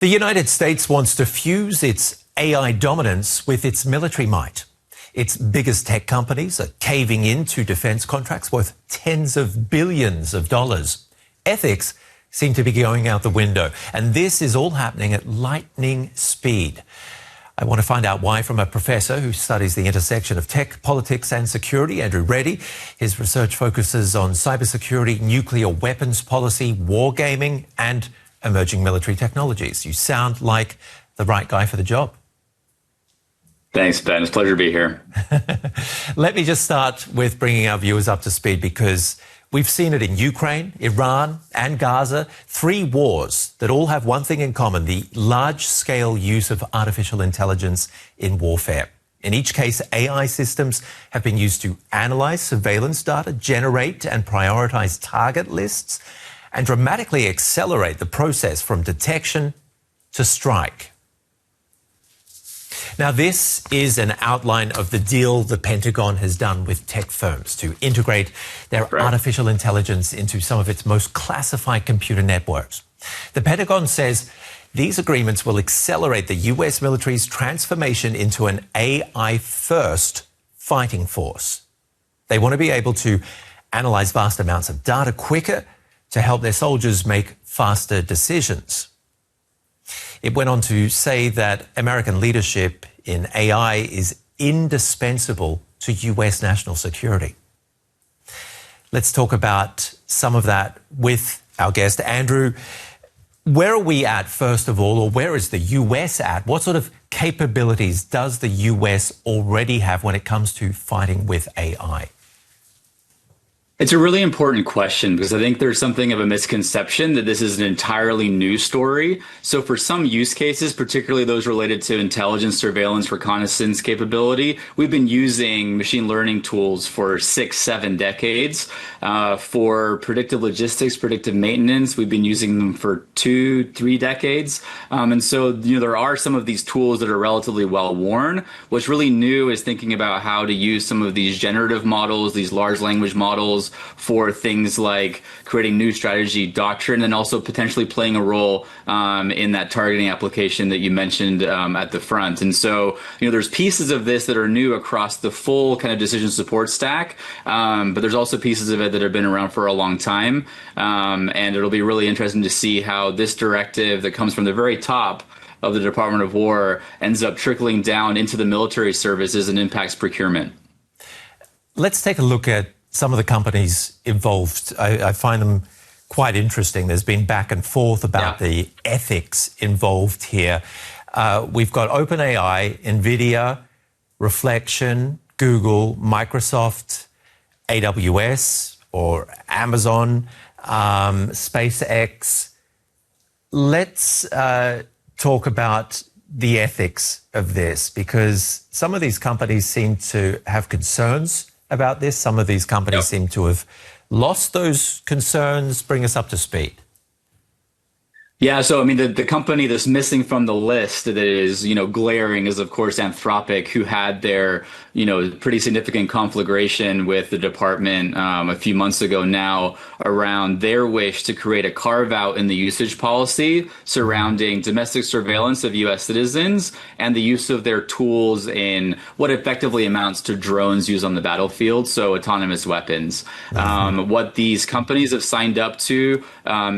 The United States wants to fuse its AI dominance with its military might. Its biggest tech companies are caving into defense contracts worth tens of billions of dollars. Ethics seem to be going out the window, and this is all happening at lightning speed. I want to find out why from a professor who studies the intersection of tech, politics and security, Andrew Reddie. His research focuses on cybersecurity, nuclear weapons policy, wargaming and emerging military technologies. You sound like the right guy for the job. Thanks, Ben. It's a pleasure to be here. Let me just start with bringing our viewers up to speed, because we've seen it in Ukraine, Iran and Gaza, 3 wars that all have one thing in common: the large-scale use of artificial intelligence in warfare. In each case, AI systems have been used to analyze surveillance data, generate and prioritize target lists, and dramatically accelerate the process from detection to strike. Now, this is an outline of the deal the Pentagon has done with tech firms to integrate their artificial intelligence into some of its most classified computer networks. The Pentagon says these agreements will accelerate the US military's transformation into an AI-first fighting force. They want to be able to analyze vast amounts of data quicker to help their soldiers make faster decisions. It went on to say that American leadership in AI is indispensable to US national security. Let's talk about some of that with our guest, Andrew. Where are we at, first of all, or where is the US at? What sort of capabilities does the US already have when it comes to fighting with AI? It's a really important question, because I think there's something of a misconception that this is an entirely new story. So for some use cases, particularly those related to intelligence, surveillance, reconnaissance capability, we've been using machine learning tools for 6-7 decades. For predictive logistics, predictive maintenance, we've been using them for 2-3 decades. And so, there are some of these tools that are relatively well worn. What's really new is thinking about how to use some of these generative models, these large language models, for things like creating new strategy doctrine, and also potentially playing a role in that targeting application that you mentioned at the front. And so, there's pieces of this that are new across the full kind of decision support stack, but there's also pieces of it that have been around for a long time. And it'll be really interesting to see how this directive that comes from the very top of the Department of War ends up trickling down into the military services and impacts procurement. Let's take a look at some of the companies involved. I find them quite interesting. There's been back and forth about the ethics involved here. We've got OpenAI, NVIDIA, Reflection, Google, Microsoft, AWS or Amazon, SpaceX. Let's talk about the ethics of this, because some of these companies seem to have concerns about this. Some of these companies seem to have lost those concerns. Bring us up to speed. Yeah, so the company that's missing from the list that is, glaring is, of course, Anthropic, who had their, pretty significant conflagration with the department a few months ago now around their wish to create a carve-out in the usage policy surrounding domestic surveillance of U.S. citizens and the use of their tools in what effectively amounts to drones used on the battlefield, so autonomous weapons. What these companies have signed up to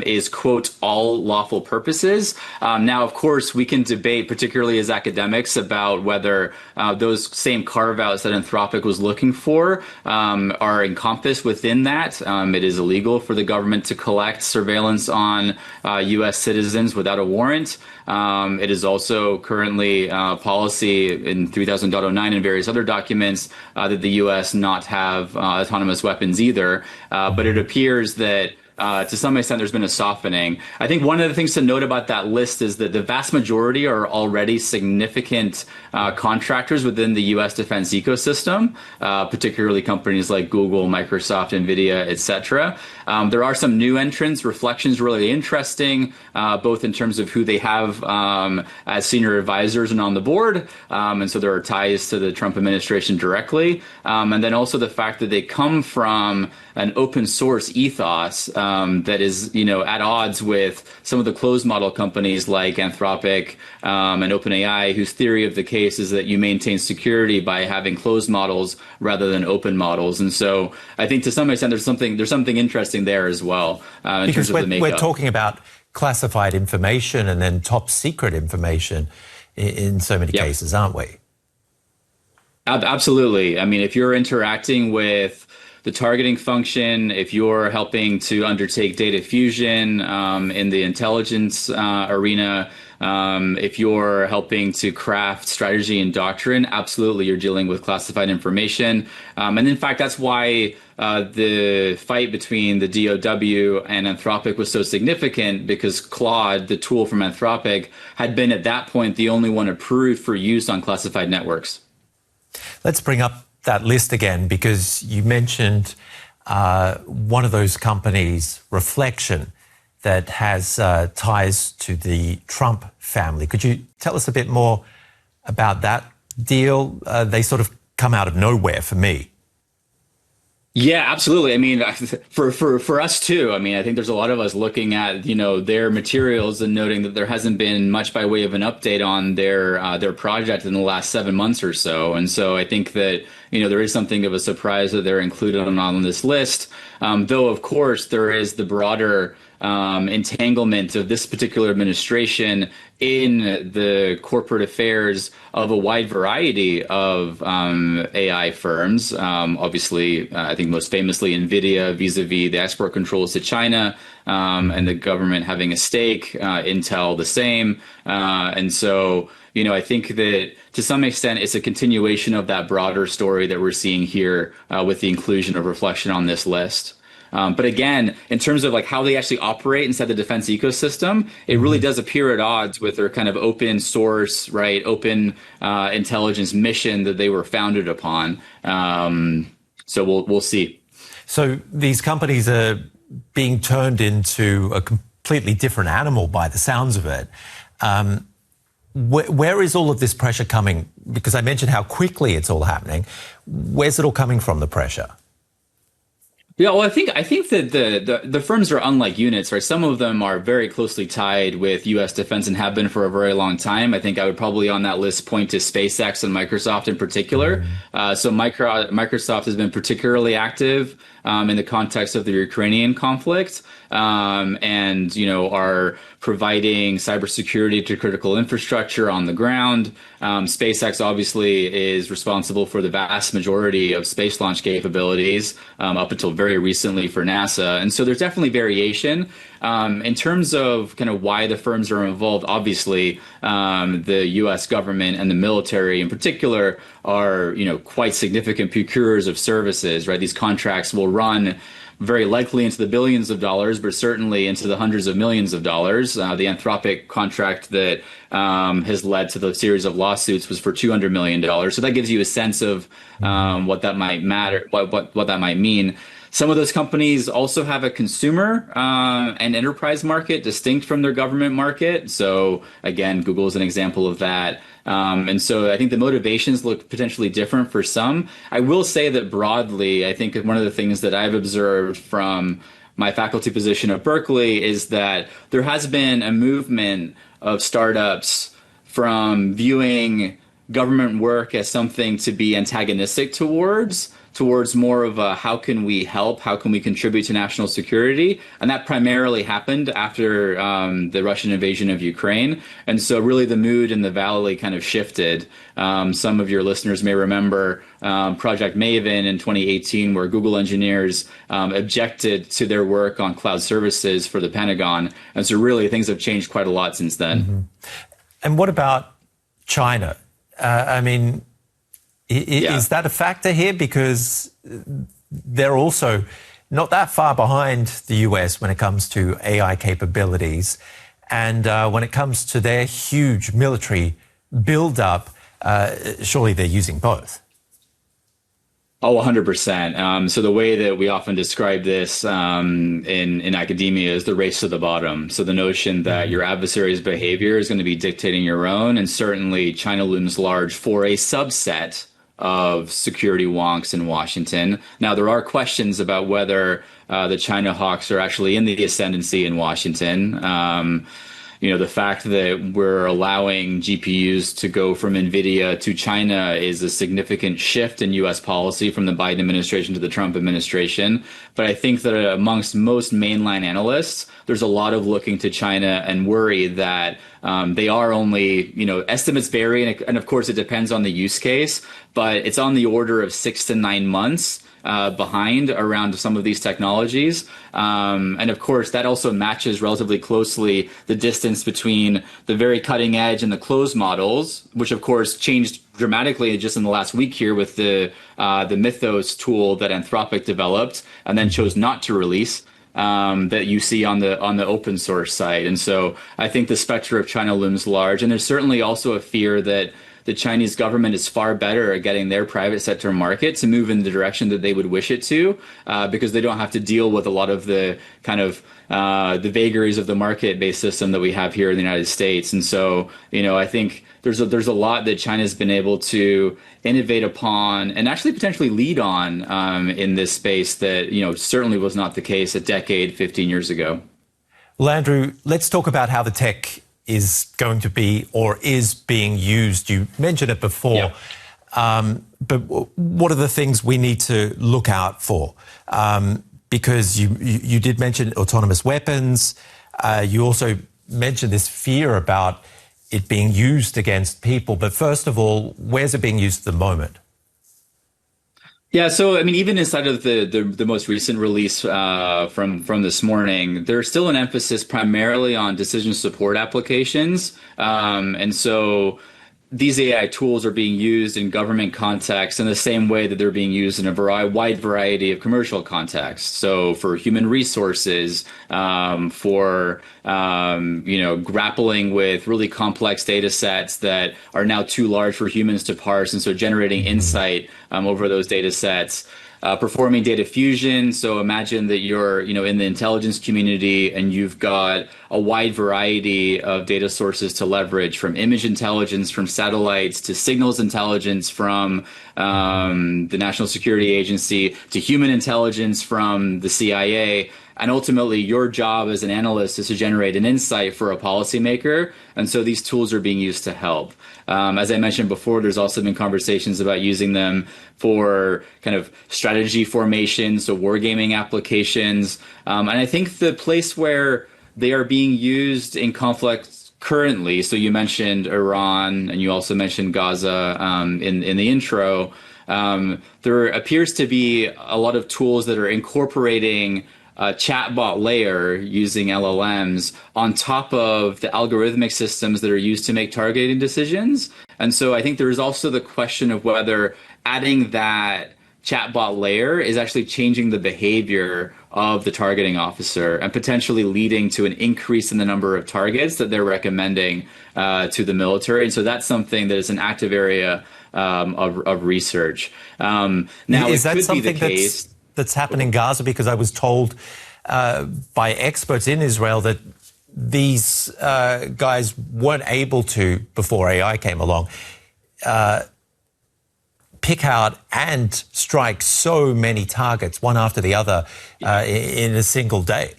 is, quote, all lawful purposes. Now, of course, we can debate, particularly as academics, about whether those same carve-outs that Anthropic was looking for are encompassed within that. It is illegal for the government to collect surveillance on U.S. citizens without a warrant. It is also currently policy in 3000.09 and various other documents that the U.S. not have autonomous weapons either. But it appears that to some extent, there's been a softening. I think one of the things to note about that list is that the vast majority are already significant contractors within the U.S. defense ecosystem, particularly companies like Google, Microsoft, NVIDIA, etc. There are some new entrants. Reflection's really interesting, both in terms of who they have as senior advisors and on the board. And so there are ties to the Trump administration directly. And then also the fact that they come from an open source ethos that is, at odds with some of the closed model companies like Anthropic and OpenAI, whose theory of the case is that you maintain security by having closed models rather than open models. And so I think to some extent there's something interesting there as well in terms of the makeup. We're talking about classified information and then top secret information in so many cases, aren't we? Absolutely. I mean, if you're interacting with the targeting function, if you're helping to undertake data fusion in the intelligence arena, if you're helping to craft strategy and doctrine, absolutely, you're dealing with classified information. And in fact, that's why the fight between the DOW and Anthropic was so significant, because Claude, the tool from Anthropic, had been at that point the only one approved for use on classified networks. Let's bring up that list again, because you mentioned one of those companies, Reflection, that has ties to the Trump family. Could you tell us a bit more about that deal? They sort of come out of nowhere for me. Yeah, absolutely. I mean, for us too. I mean, I think there's a lot of us looking at, their materials and noting that there hasn't been much by way of an update on their project in the last 7 months or so. And so I think that, there is something of a surprise that they're included on this list. Though, of course, there is the broader entanglement of this particular administration in the corporate affairs of a wide variety of AI firms. Obviously, I think most famously NVIDIA vis-a-vis the export controls to China and the government having a stake, Intel the same. And so, I think that to some extent it's a continuation of that broader story that we're seeing here with the inclusion of Reflection on this list. But again, in terms of like how they actually operate inside the defense ecosystem, it really does appear at odds with their kind of open source, right, open intelligence mission that they were founded upon. So we'll see. So these companies are being turned into a completely different animal by the sounds of it. Where is all of this pressure coming? Because I mentioned how quickly it's all happening. Where's it all coming from, the pressure? Yeah, well, I think that the firms are unlike units, right? Some of them are very closely tied with U.S. defense and have been for a very long time. I think I would probably on that list point to SpaceX and Microsoft in particular. So Microsoft has been particularly active in the context of the Ukrainian conflict, and are providing cybersecurity to critical infrastructure on the ground. SpaceX obviously is responsible for the vast majority of space launch capabilities up until very recently for NASA. And so there's definitely variation. In terms of kind of why the firms are involved, obviously, the U.S. government and the military in particular are, quite significant procurers of services, right? These contracts will run very likely into the billions of dollars, but certainly into the hundreds of millions of dollars. The Anthropic contract that has led to the series of lawsuits was for $200 million. So that gives you a sense of what that might matter, what that might mean. Some of those companies also have a consumer and enterprise market distinct from their government market. So again, Google is an example of that. And so I think the motivations look potentially different for some. I will say that broadly, I think one of the things that I've observed from my faculty position at Berkeley is that there has been a movement of startups from viewing government work as something to be antagonistic towards more of a how can we help, how can we contribute to national security? And that primarily happened after the Russian invasion of Ukraine. And so really the mood in the Valley kind of shifted. Some of your listeners may remember Project Maven in 2018, where Google engineers objected to their work on cloud services for the Pentagon. And so really things have changed quite a lot since then. Mm-hmm. And what about China? Is that a factor here? Because they're also not that far behind the US when it comes to AI capabilities. And when it comes to their huge military build-up, surely they're using both. Oh, 100%. So the way that we often describe this in academia is the race to the bottom. So the notion that your adversary's behavior is going to be dictating your own. And certainly China looms large for a subset of security wonks in Washington. Now, there are questions about whether the China hawks are actually in the ascendancy in Washington. The fact that we're allowing GPUs to go from NVIDIA to China is a significant shift in U.S. policy from the Biden administration to the Trump administration. But I think that amongst most mainline analysts, there's a lot of looking to China and worry that they are only, estimates vary. And of course, it depends on the use case, but it's on the order of 6 to 9 months behind around some of these technologies. And of course, that also matches relatively closely the distance between the very cutting edge and the closed models, which of course changed dramatically just in the last week here with the Mythos tool that Anthropic developed and then chose not to release. That you see on the open source side. And so I think the specter of China looms large. And there's certainly also a fear that the Chinese government is far better at getting their private sector market to move in the direction that they would wish it to, because they don't have to deal with a lot of the kind of the vagaries of the market-based system that we have here in the United States. And so, I think there's a lot that China's been able to innovate upon and actually potentially lead on in this space that, certainly was not the case a decade, 15 years ago. Well, Andrew, let's talk about how the tech is going to be or is being used. You mentioned it before, but what are the things we need to look out for? Because you did mention autonomous weapons. You also mentioned this fear about it being used against people. But first of all, where's it being used at the moment? Yeah, so I mean, even inside of the most recent release from this morning, there's still an emphasis primarily on decision support applications, and so these AI tools are being used in government contexts in the same way that they're being used in a wide variety of commercial contexts. So for human resources, for grappling with really complex data sets that are now too large for humans to parse, and so generating insight over those data sets. Performing data fusion. So imagine that you're, in the intelligence community and you've got a wide variety of data sources to leverage, from image intelligence from satellites to signals intelligence from the National Security Agency to human intelligence from the CIA. And ultimately, your job as an analyst is to generate an insight for a policymaker. And so these tools are being used to help. As I mentioned before, there's also been conversations about using them for kind of strategy formation, so wargaming applications. And I think the place where they are being used in conflict currently, so you mentioned Iran and you also mentioned Gaza in the intro, there appears to be a lot of tools that are incorporating a chatbot layer using LLMs on top of the algorithmic systems that are used to make targeting decisions. And so I think there is also the question of whether adding that chatbot layer is actually changing the behavior of the targeting officer and potentially leading to an increase in the number of targets that they're recommending to the military. And so that's something that is an active area of research. Now, is that something that's happening in Gaza? Because I was told by experts in Israel that these guys weren't able to, before AI came along, pick out and strike so many targets, one after the other, in a single day.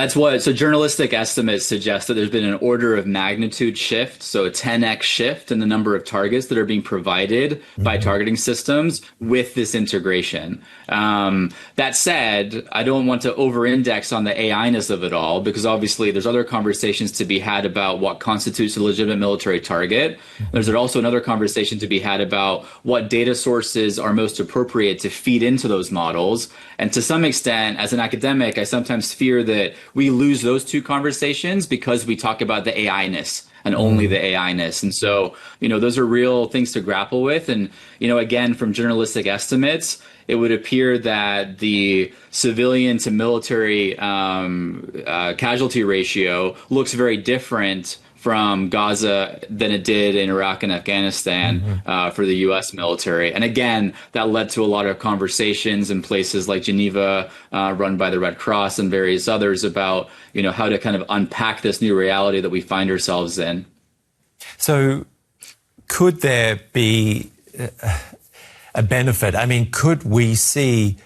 So journalistic estimates suggest that there's been an order of magnitude shift, so a 10x shift in the number of targets that are being provided by targeting systems with this integration. That said, I don't want to over-index on the AI-ness of it all, because obviously there's other conversations to be had about what constitutes a legitimate military target. There's also another conversation to be had about what data sources are most appropriate to feed into those models. And to some extent, as an academic, I sometimes fear that we lose those two conversations because we talk about the AI-ness and only the AI-ness. And so, those are real things to grapple with. And, again, from journalistic estimates, it would appear that the civilian to military casualty ratio looks very different from Gaza than it did in Iraq and Afghanistan for the U.S. military. And again, that led to a lot of conversations in places like Geneva, run by the Red Cross and various others about, how to kind of unpack this new reality that we find ourselves in. So could there be a benefit? I mean, could we see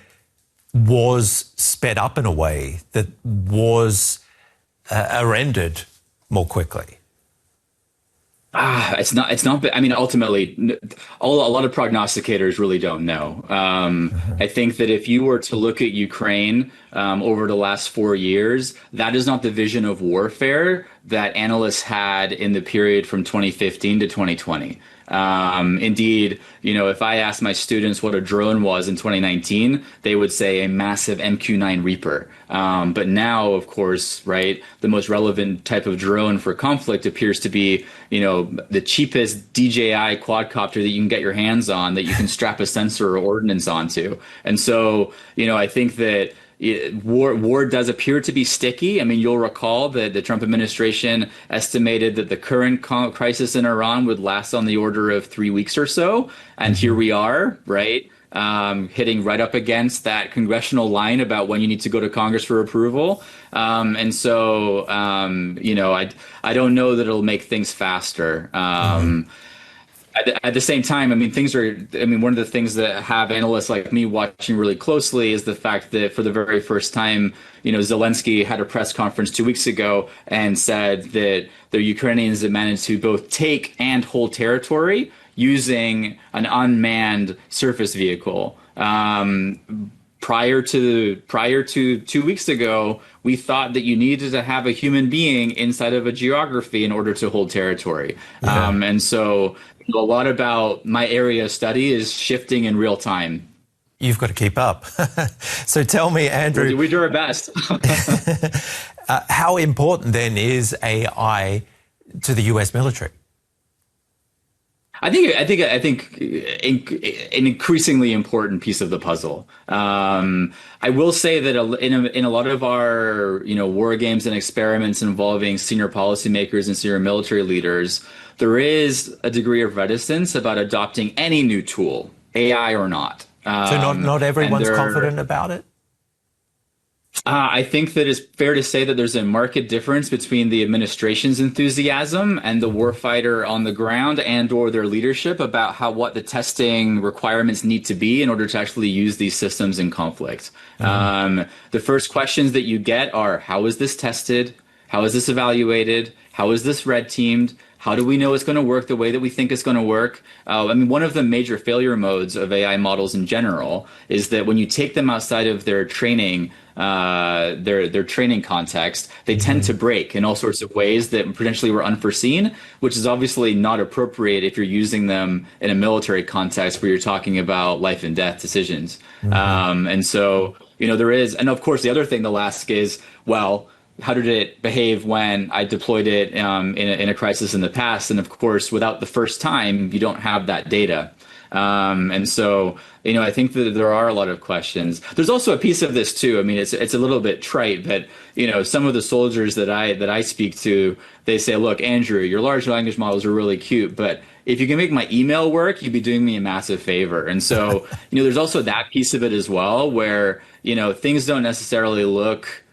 wars sped up in a way that wars are ended more quickly? It's not. I mean, ultimately, a lot of prognosticators really don't know. I think that if you were to look at Ukraine over the last 4 years, that is not the vision of warfare that analysts had in the period from 2015 to 2020. Indeed, if I asked my students what a drone was in 2019, they would say a massive MQ-9 Reaper. But now, of course, right, the most relevant type of drone for conflict appears to be, the cheapest DJI quadcopter that you can get your hands on that you can strap a sensor or ordnance onto. And so, I think that war does appear to be sticky. I mean, you'll recall that the Trump administration estimated that the current crisis in Iran would last on the order of 3 weeks or so. And here we are, right? Hitting right up against that congressional line about when you need to go to Congress for approval. And so, I don't know that it'll make things faster. At the same time, I mean, one of the things that have analysts like me watching really closely is the fact that for the very first time, Zelensky had a press conference 2 weeks ago and said that the Ukrainians had managed to both take and hold territory using an unmanned surface vehicle. Prior to 2 weeks ago, we thought that you needed to have a human being inside of a geography in order to hold territory. Yeah. And so a lot about my area of study is shifting in real time. You've got to keep up. So tell me, Andrew. We do our best. How important then is AI to the US military? I think an increasingly important piece of the puzzle. I will say that in a lot of our war games and experiments involving senior policymakers and senior military leaders, there is a degree of reticence about adopting any new tool, AI or not. So not everyone's confident about it? I think that it's fair to say that there's a marked difference between the administration's enthusiasm and the warfighter on the ground and or their leadership about what the testing requirements need to be in order to actually use these systems in conflict. The first questions that you get are, how is this tested? How is this evaluated? How is this red teamed? How do we know it's going to work the way that we think it's going to work? One of the major failure modes of AI models in general is that when you take them outside of their training, their training context, they tend to break in all sorts of ways that potentially were unforeseen, which is obviously not appropriate if you're using them in a military context where you're talking about life and death decisions. And so, there is, and of course, the other thing they'll ask is, well, how did it behave when I deployed it in a crisis in the past? And of course, without the first time, you don't have that data. And so, I think that there are a lot of questions. There's also a piece of this too. I mean, it's a little bit trite, but some of the soldiers that I speak to, they say, look, Andrew, your large language models are really cute, but if you can make my email work, you'd be doing me a massive favor. And so, there's also that piece of it as well, where, things don't necessarily look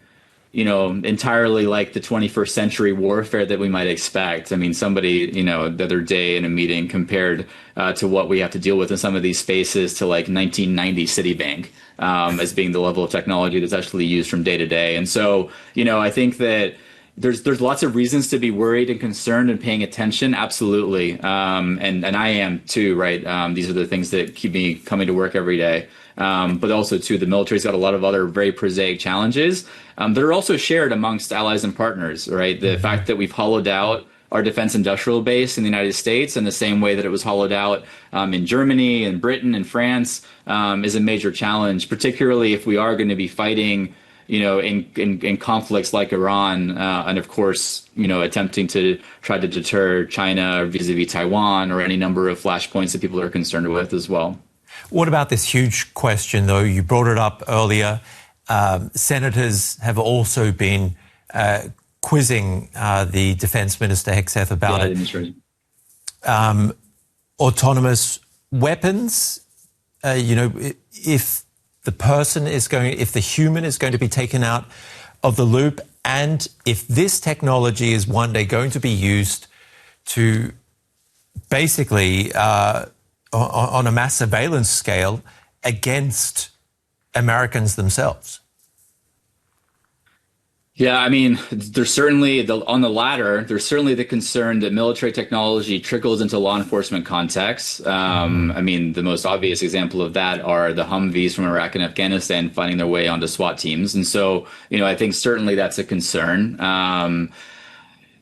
entirely like the 21st century warfare that we might expect. I mean, somebody, the other day in a meeting compared to what we have to deal with in some of these spaces to like 1990 Citibank as being the level of technology that's actually used from day to day. And so, I think that there's lots of reasons to be worried and concerned and paying attention. Absolutely. And I am too, right? These are the things that keep me coming to work every day. But also, too, the military's got a lot of other very prosaic challenges that are also shared amongst allies and partners, right? The fact that we've hollowed out our defense industrial base in the United States in the same way that it was hollowed out in Germany and Britain and France is a major challenge, particularly if we are going to be fighting, in conflicts like Iran and, of course, attempting to try to deter China vis-a-vis Taiwan or any number of flashpoints that people are concerned with as well. What about this huge question, though? You brought it up earlier. Senators have also been quizzing the Defense Minister Hegseth about it. Autonomous weapons, if the human is going to be taken out of the loop, and if this technology is one day going to be used to basically on a mass surveillance scale against Americans themselves? Yeah, I mean, there's certainly on the latter, there's certainly the concern that military technology trickles into law enforcement contexts. I mean, the most obvious example of that are the Humvees from Iraq and Afghanistan finding their way onto SWAT teams. And so, I think certainly that's a concern.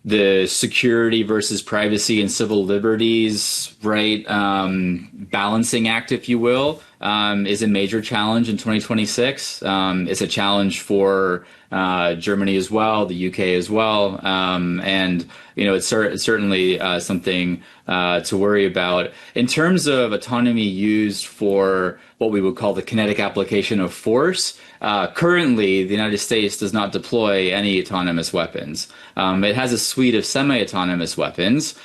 The security versus privacy and civil liberties, right, balancing act, if you will, is a major challenge in 2026. It's a challenge for Germany as well, the UK as well, and it's certainly something to worry about. In terms of autonomy used for what we would call the kinetic application of force, currently the United States does not deploy any autonomous weapons. It has a suite of semi-autonomous weapons,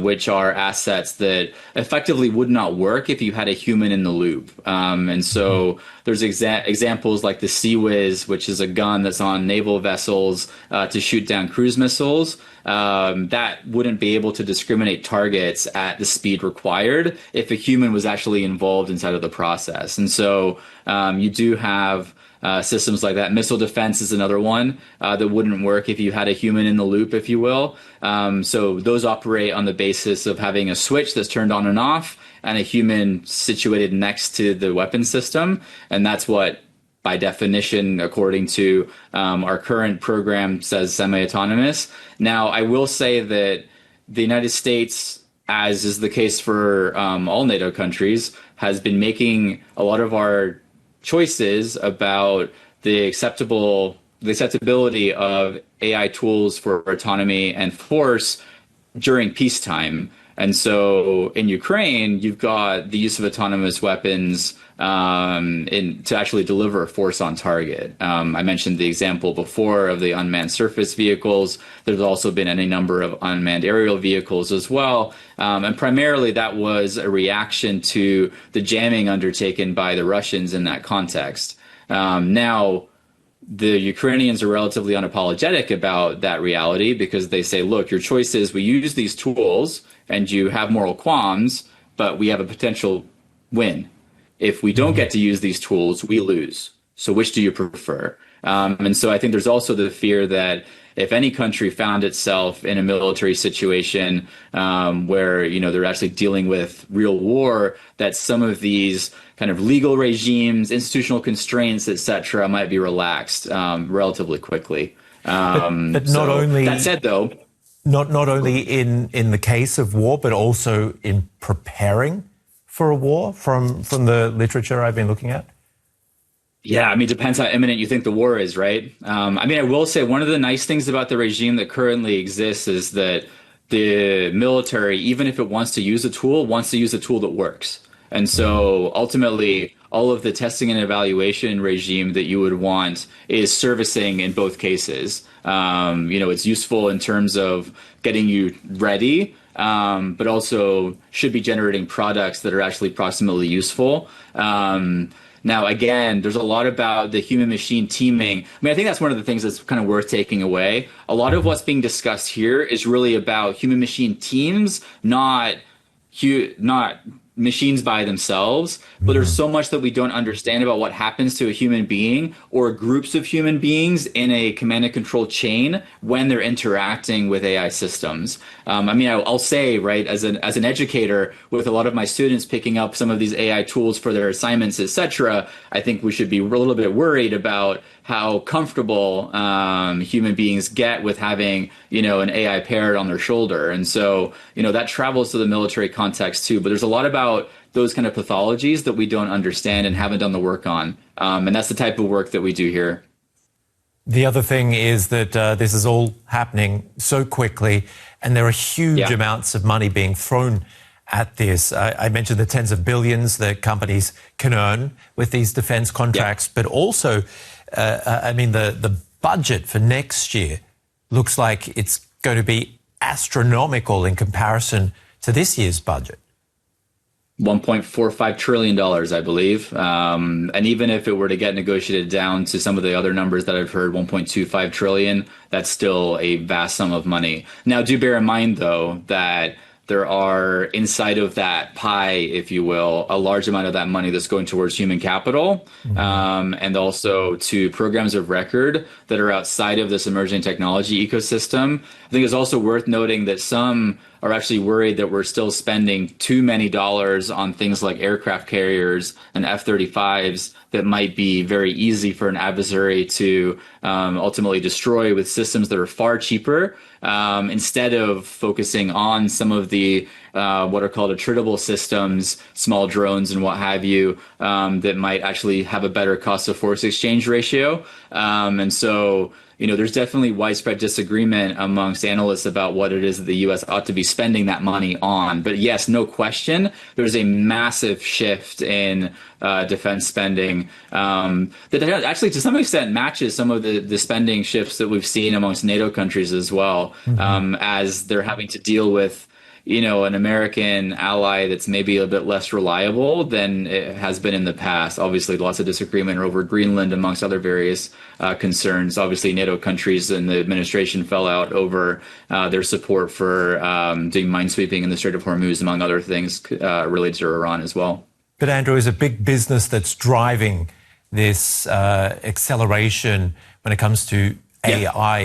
which are assets that effectively would not work if you had a human in the loop. And so there's examples like the Sea-Whiz, which is a gun that's on naval vessels to shoot down cruise missiles. That wouldn't be able to discriminate targets at the speed required if a human was actually involved inside of the process. And so you do have systems like that. Missile defense is another one that wouldn't work if you had a human in the loop, if you will. So those operate on the basis of having a switch that's turned on and off and a human situated next to the weapon system. And that's what, by definition, according to our current program, says semi-autonomous. Now, I will say that the United States, as is the case for all NATO countries, has been making a lot of our choices about the acceptability of AI tools for autonomy and force during peacetime. And so in Ukraine, you've got the use of autonomous weapons to actually deliver a force on target. I mentioned the example before of the unmanned surface vehicles. There's also been any number of unmanned aerial vehicles as well. And primarily that was a reaction to the jamming undertaken by the Russians in that context. Now, the Ukrainians are relatively unapologetic about that reality because they say, look, your choice is we use these tools and you have moral qualms, but we have a potential win. If we don't get to use these tools, we lose. So which do you prefer? And so I think there's also the fear that if any country found itself in a military situation where, they're actually dealing with real war, that some of these kind of legal regimes, institutional constraints, et cetera, might be relaxed relatively quickly. But not only that said, though, not only in the case of war, but also in preparing for a war from the literature I've been looking at? Yeah, I mean, it depends how imminent you think the war is, right? I will say one of the nice things about the regime that currently exists is that the military, even if it wants to use a tool, wants to use a tool that works. And so ultimately, all of the testing and evaluation regime that you would want is servicing in both cases. It's useful in terms of getting you ready, but also should be generating products that are actually proximately useful. Now, again, there's a lot about the human-machine teaming. I think that's one of the things that's kind of worth taking away. A lot of what's being discussed here is really about human-machine teams, not machines by themselves, but there's so much that we don't understand about what happens to a human being or groups of human beings in a command and control chain when they're interacting with AI systems. I'll say, right, as an educator, with a lot of my students picking up some of these AI tools for their assignments, et cetera, I think we should be a little bit worried about how comfortable human beings get with having, an AI parrot on their shoulder. And so, that travels to the military context too. But there's a lot about those kind of pathologies that we don't understand and haven't done the work on. And that's the type of work that we do here. The other thing is that this is all happening so quickly, and there are huge amounts of money being thrown at this. I mentioned the tens of billions that companies can earn with these defense contracts, but also, the budget for next year looks like it's going to be astronomical in comparison to this year's budget. $1.45 trillion, I believe. And even if it were to get negotiated down to some of the other numbers that I've heard, 1.25 trillion, that's still a vast sum of money. Now, do bear in mind, though, that there are inside of that pie, if you will, a large amount of that money that's going towards human capital, and also to programs of record that are outside of this emerging technology ecosystem. I think it's also worth noting that some are actually worried that we're still spending too many dollars on things like aircraft carriers and F-35s that might be very easy for an adversary to ultimately destroy with systems that are far cheaper, instead of focusing on some of the what are called attritable systems, small drones and what have you, that might actually have a better cost of force exchange ratio. And so, there's definitely widespread disagreement amongst analysts about what it is that the U.S. ought to be spending that money on. But yes, no question, there's a massive shift in defense spending that actually to some extent matches some of the spending shifts that we've seen amongst NATO countries as well, as they're having to deal with an American ally that's maybe a bit less reliable than it has been in the past. Obviously, lots of disagreement over Greenland, amongst other various concerns. Obviously, NATO countries and the administration fell out over their support for doing minesweeping in the Strait of Hormuz, among other things related to Iran as well. But Andrew, is a big business that's driving this acceleration when it comes to AI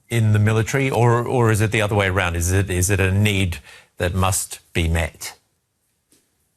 in the military, or is it the other way around? Is it a need that must be met?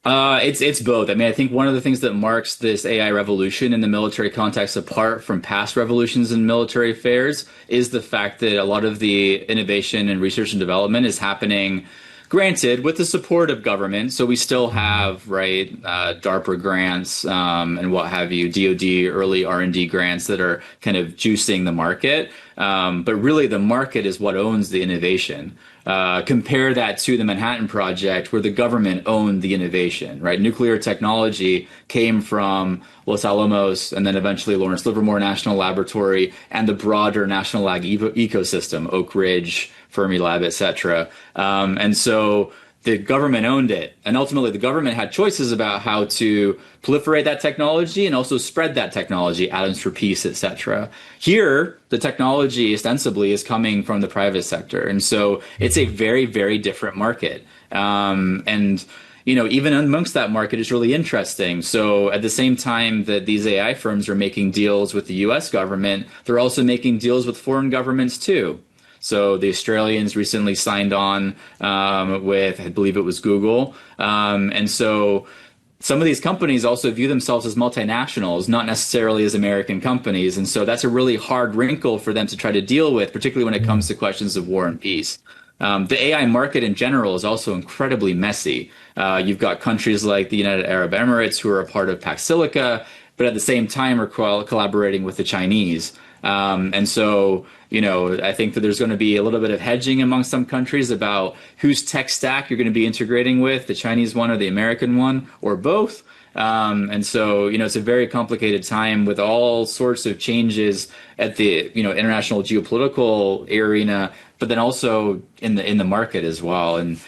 It's both. I mean, I think one of the things that marks this AI revolution in the military context, apart from past revolutions in military affairs, is the fact that a lot of the innovation and research and development is happening, granted, with the support of government. So we still have, DARPA grants and what have you, DoD early R&D grants that are kind of juicing the market. But really, the market is what owns the innovation. Compare that to the Manhattan Project, where the government owned the innovation, right? Nuclear technology came from Los Alamos and then eventually Lawrence Livermore National Laboratory and the broader national lab ecosystem, Oak Ridge, Fermilab, et cetera. And so the government owned it. And ultimately, the government had choices about how to proliferate that technology and also spread that technology, atoms for peace, et cetera. Here, the technology ostensibly is coming from the private sector. And so it's a very, very different market. And even amongst that market is really interesting. So at the same time that these AI firms are making deals with the US government, they're also making deals with foreign governments too. So the Australians recently signed on with, I believe it was Google. And so some of these companies also view themselves as multinationals, not necessarily as American companies. And so that's a really hard wrinkle for them to try to deal with, particularly when it comes to questions of war and peace. The AI market in general is also incredibly messy. You've got countries like the United Arab Emirates who are a part of Pax Silica, but at the same time are collaborating with the Chinese. And so, I think that there's going to be a little bit of hedging among some countries about whose tech stack you're going to be integrating with, the Chinese one or the American one, or both. And so, it's a very complicated time with all sorts of changes at the, international geopolitical arena, but then also in the market as well. And,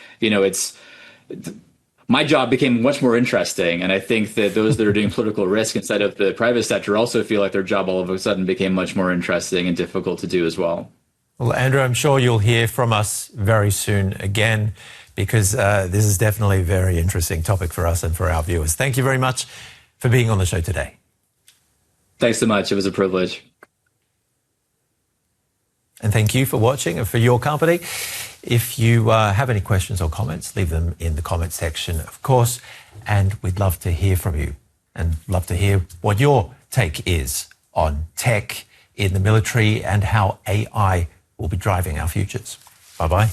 my job became much more interesting. And I think that those that are doing political risk inside of the private sector also feel like their job all of a sudden became much more interesting and difficult to do as well. Well, Andrew, I'm sure you'll hear from us very soon again, because this is definitely a very interesting topic for us and for our viewers. Thank you very much for being on the show today. Thanks so much. It was a privilege. And thank you for watching and for your company. If you have any questions or comments, leave them in the comment section, of course. And we'd love to hear from you and love to hear what your take is on tech in the military and how AI will be driving our futures. Bye-bye.